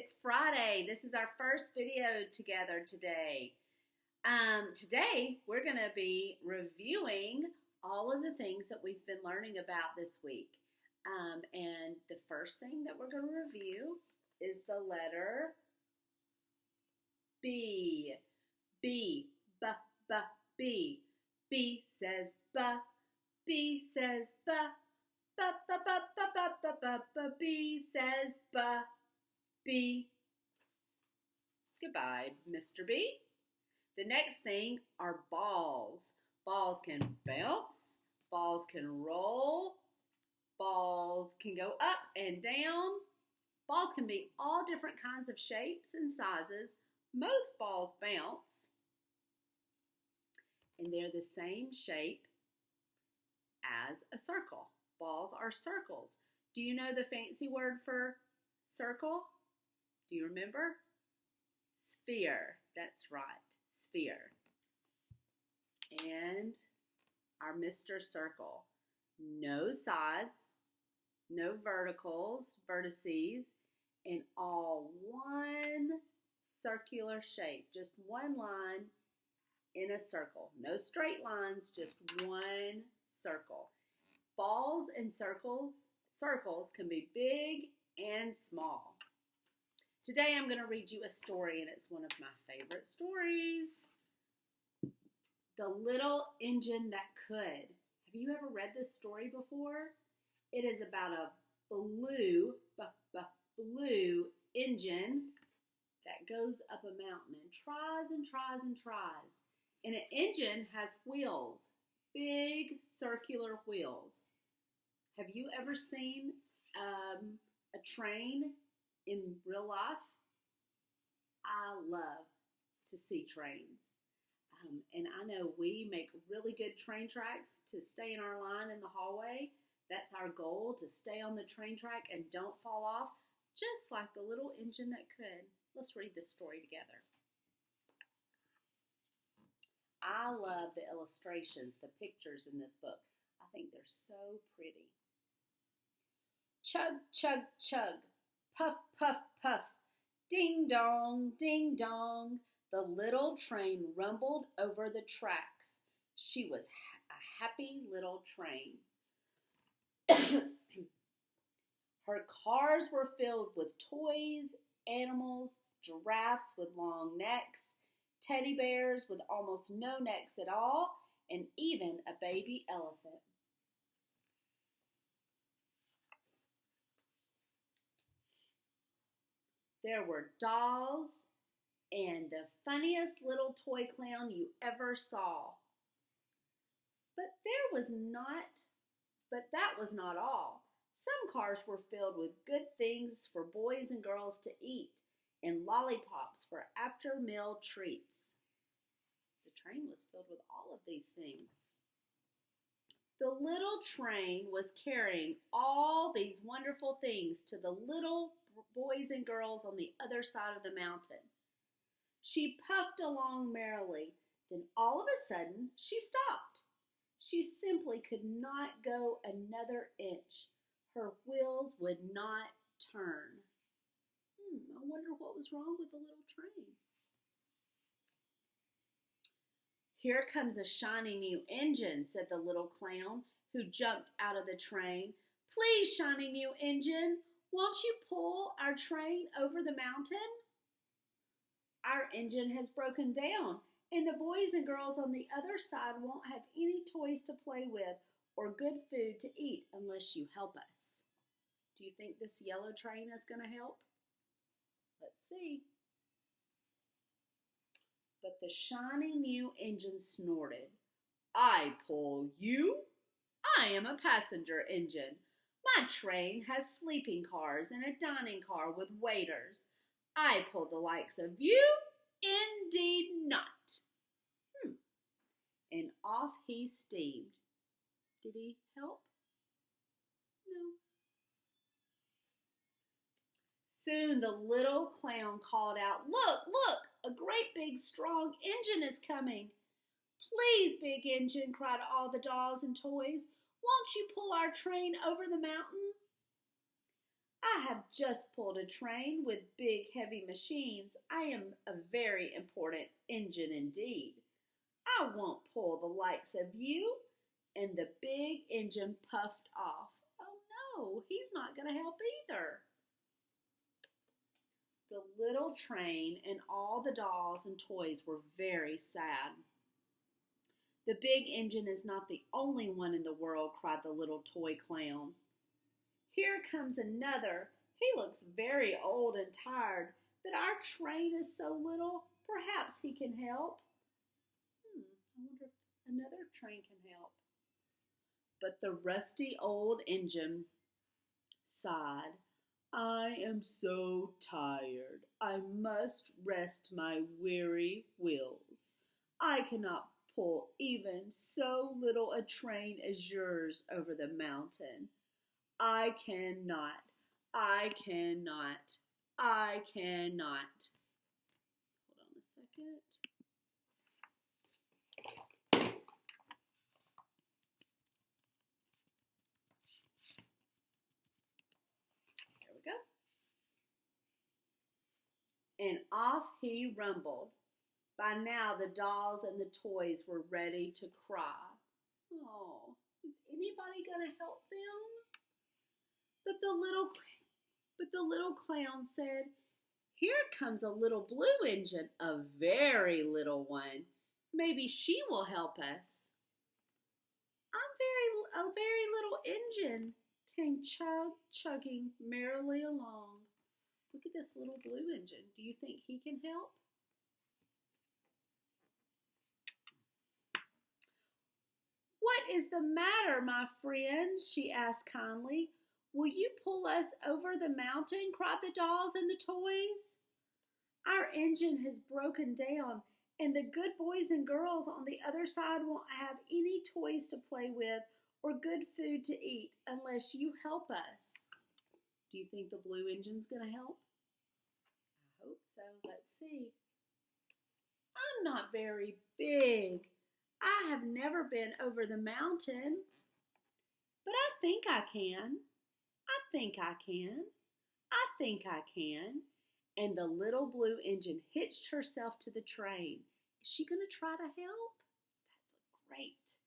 It's Friday. This is our first video together today. Today we're going to be reviewing all of the things that we've been learning about this week. And the first thing that we're going to review is the letter B. B. B. B. B. B says B. B says B. B. B. B. B. B. B. B. B says B. B. Goodbye, Mr. B. The next thing are balls. Balls can bounce. Balls can roll. Balls can go up and down. Balls can be all different kinds of shapes and sizes. Most balls bounce. And they're the same shape as a circle. Balls are circles. Do you know the fancy word for circle? Do you remember? Sphere. That's right. Sphere. And our Mr. Circle. No sides, no vertices, and all one circular shape. Just one line in a circle. No straight lines, just one circle. Balls and circles can be big and small. Today I'm going to read you a story, and it's one of my favorite stories. The Little Engine That Could. Have you ever read this story before? It is about a blue engine that goes up a mountain and tries and tries and tries. And an engine has wheels, big circular wheels. Have you ever seen a train in real life? I love to see trains. And I know we make really good train tracks to stay in our line in the hallway. That's our goal, to stay on the train track and don't fall off, just like the little engine that could. Let's read this story together. I love the illustrations, the pictures in this book. I think they're so pretty. Chug, chug, chug. Puff, puff, puff. Ding dong, ding dong. The little train rumbled over the tracks. She was a happy little train. Her cars were filled with toys, animals, giraffes with long necks, teddy bears with almost no necks at all, and even a baby elephant. There were dolls and the funniest little toy clown you ever saw. But that was not all. Some cars were filled with good things for boys and girls to eat and lollipops for after-meal treats. The train was filled with all of these things. The little train was carrying all these wonderful things to the little boys and girls on the other side of the mountain. She puffed along merrily. Then all of a sudden, she stopped. She simply could not go another inch. Her wheels would not turn. I wonder what was wrong with the little train. Here comes a shiny new engine, said the little clown, who jumped out of the train. Please, shiny new engine, won't you pull our train over the mountain? Our engine has broken down, and the boys and girls on the other side won't have any toys to play with or good food to eat unless you help us. Do you think this yellow train is going to help? Let's see. But the shiny new engine snorted. I pull you? I am a passenger engine. My train has sleeping cars and a dining car with waiters. I pull the likes of you? Indeed not. And off he steamed. Did he help? No. Soon the little clown called out, Look, look, a great big strong engine is coming. Please, big engine, cried all the dolls and toys. Won't you pull our train over the mountain? I have just pulled a train with big heavy machines. I am a very important engine indeed. I won't pull the likes of you. And the big engine puffed off. Oh no, he's not going to help either. The little train and all the dolls and toys were very sad. The big engine is not the only one in the world, cried the little toy clown. Here comes another. He looks very old and tired, but our train is so little, perhaps he can help. I wonder if another train can help. But the rusty old engine sighed. I am so tired. I must rest my weary wheels. I cannot pull even so little a train as yours over the mountain. I cannot. I cannot. I cannot. Hold on a second. There we go. And off he rumbled. By now the dolls and the toys were ready to cry. Oh, is anybody going to help them? But the little clown said, here comes a little blue engine, a very little one. Maybe she will help us. A very little engine came chugging merrily along. Look at this little blue engine. Do you think he can help? What is the matter, my friend? She asked kindly. Will you pull us over the mountain? Cried the dolls and the toys. Our engine has broken down, and the good boys and girls on the other side won't have any toys to play with or good food to eat unless you help us. Do you think the blue engine's going to help? I hope so. Let's see. I'm not very big. I have never been over the mountain, but I think I can. I think I can. I think I can. And the little blue engine hitched herself to the train. Is she going to try to help? That's great.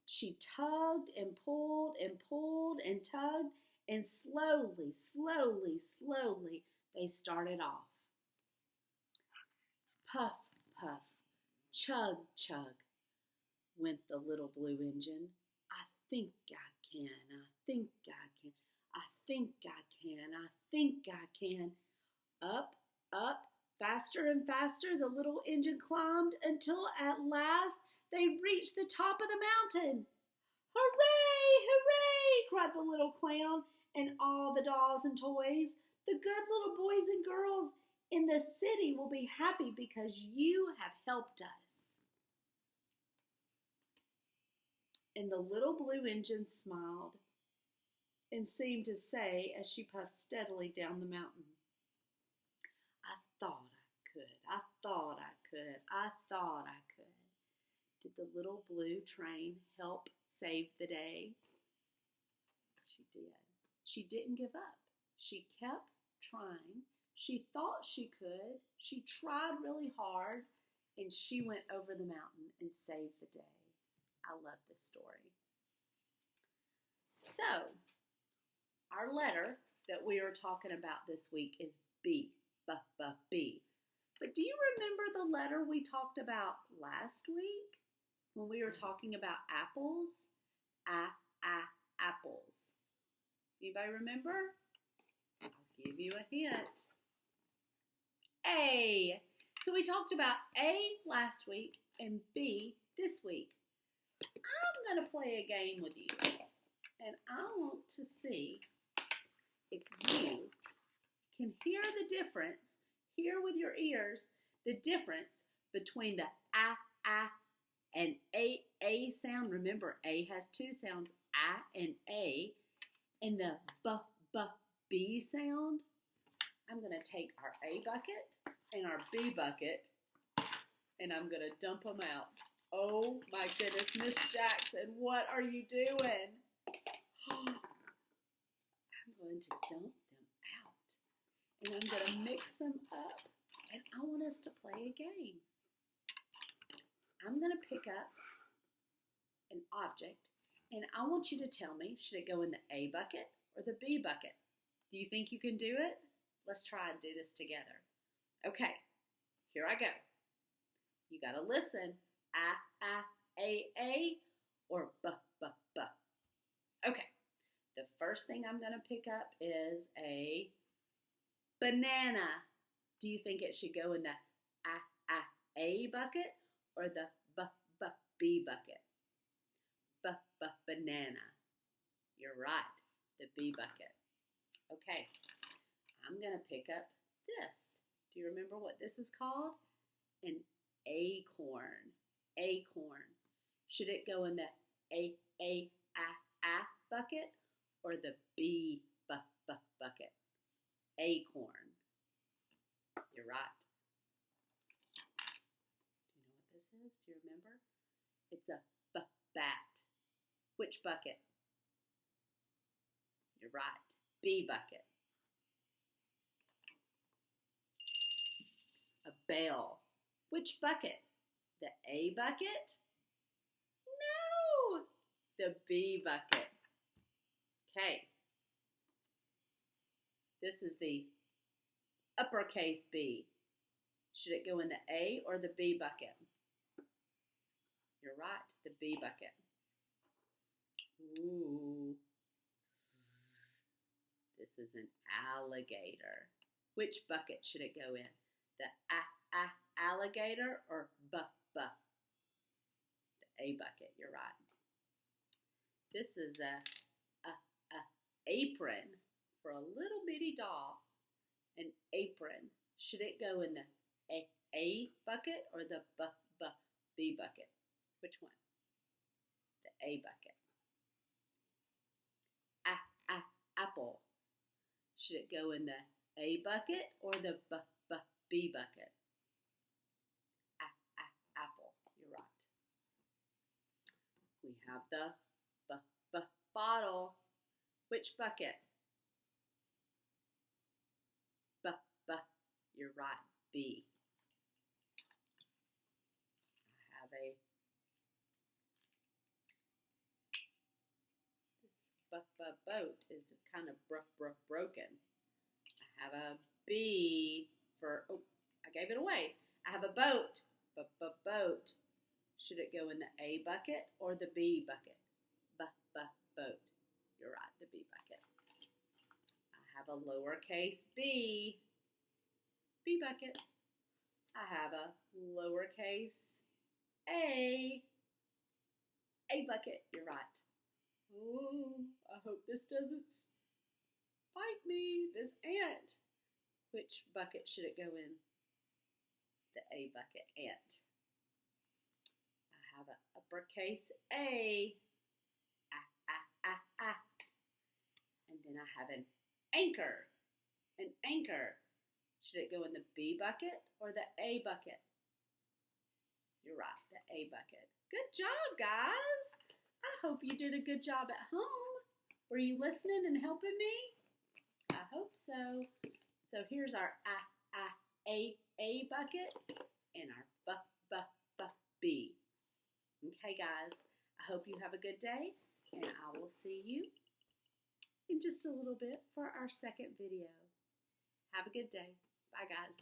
She tugged and pulled and pulled and tugged, and slowly, slowly, slowly, they started off. Puff, puff, chug, chug, went the little blue engine. I think I can, I think I can, I think I can, I think I can. Up, up, faster and faster the little engine climbed until at last they reached the top of the mountain. Hooray, hooray, cried the little clown and all the dolls and toys. The good little boys and girls in the city will be happy because you have helped us. And the little blue engine smiled and seemed to say as she puffed steadily down the mountain, I thought I could, I thought I could, I thought I could. Did the little blue train help save the day? She did. She didn't give up. She kept trying. She thought she could. She tried really hard, and she went over the mountain and saved the day. I love this story. So, our letter that we are talking about this week is B. B. But do you remember the letter we talked about last week when we were talking about apples? Apples. Anybody remember? I'll give you a hint. A. So we talked about A last week and B this week. I'm going to play a game with you, and I want to see if you can hear the difference, hear with your ears, the difference between the and A sound. Remember, A has two sounds, and A, and the B sound. I'm going to take our A bucket and our B bucket, and I'm going to dump them out. Oh my goodness, Miss Jackson, what are you doing? I'm going to dump them I'm going to mix them up, and I want us to play a game. I'm going to pick up an object, and I want you to tell me, should it go in the A bucket or the B bucket? Do you think you can do it? Let's try and do this together. Okay, here I go. You got to listen. A, or B. Okay, the first thing I'm going to pick up is a banana. Do you think it should go in the A bucket or the B bucket? Banana. You're right, the B bucket. Okay, I'm going to pick up this. Do you remember what this is called? An acorn. Acorn. Should it go in the A bucket or the B bucket? Acorn. You're right. Do you know what this is? Do you remember? It's a bat. Which bucket? You're right. B bucket. A bell. Which bucket? The A bucket? No! The B bucket. Okay. This is the uppercase B. Should it go in the A or the B bucket? You're right, the B bucket. Ooh. This is an alligator. Which bucket should it go in? The alligator or B? The A bucket, you're right. This is a apron for a little bitty doll. An apron. Should it go in the A bucket or the B bucket? Which one? The A bucket. Apple. Should it go in the A bucket or the B bucket? Apple. You're right. We have the bottle. Which bucket? You're right. B. I have this boat is kind of broken. I have a B for, oh, I gave it away. I have a boat. Boat. Should it go in the A bucket or the B bucket? Boat. You're right, the B bucket. I have a lowercase b. B bucket. I have a lowercase a. A bucket. You're right. Oh, I hope this doesn't bite me, this ant. Which bucket should it go in? The A bucket, ant. I have an uppercase A. And then I have an anchor. An anchor. Should it go in the B bucket or the A bucket? You're right, the A bucket. Good job, guys. I hope you did a good job at home. Were you listening and helping me? I hope so. So here's our A bucket and our B. Okay, guys. I hope you have a good day, and I will see you in just a little bit for our second video. Have a good day. Bye, guys.